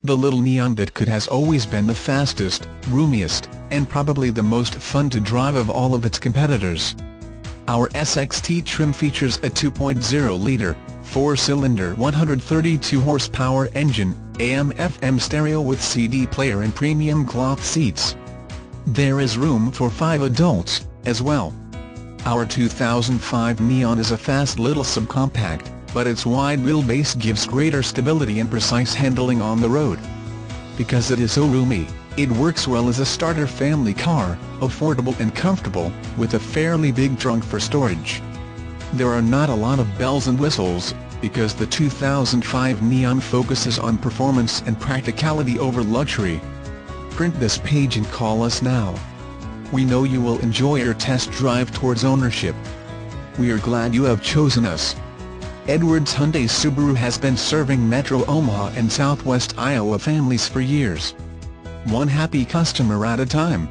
The little neon that could has always been the fastest, roomiest, and probably the most fun to drive of all of its competitors. Our SXT trim features a 2.0-litre, 4-cylinder 132 horsepower engine, AM/FM stereo with CD player and premium cloth seats. There is room for 5 adults, as well. Our 2005 Neon is a fast little subcompact, but its wide wheelbase gives greater stability and precise handling on the road. Because it is so roomy, it works well as a starter family car, affordable and comfortable, with a fairly big trunk for storage. There are not a lot of bells and whistles, because the 2005 Neon focuses on performance and practicality over luxury. Print this page and call us now. We know you will enjoy your test drive towards ownership. We are glad you have chosen us. Edwards Hyundai Subaru has been serving Metro Omaha and Southwest Iowa families for years. One happy customer at a time.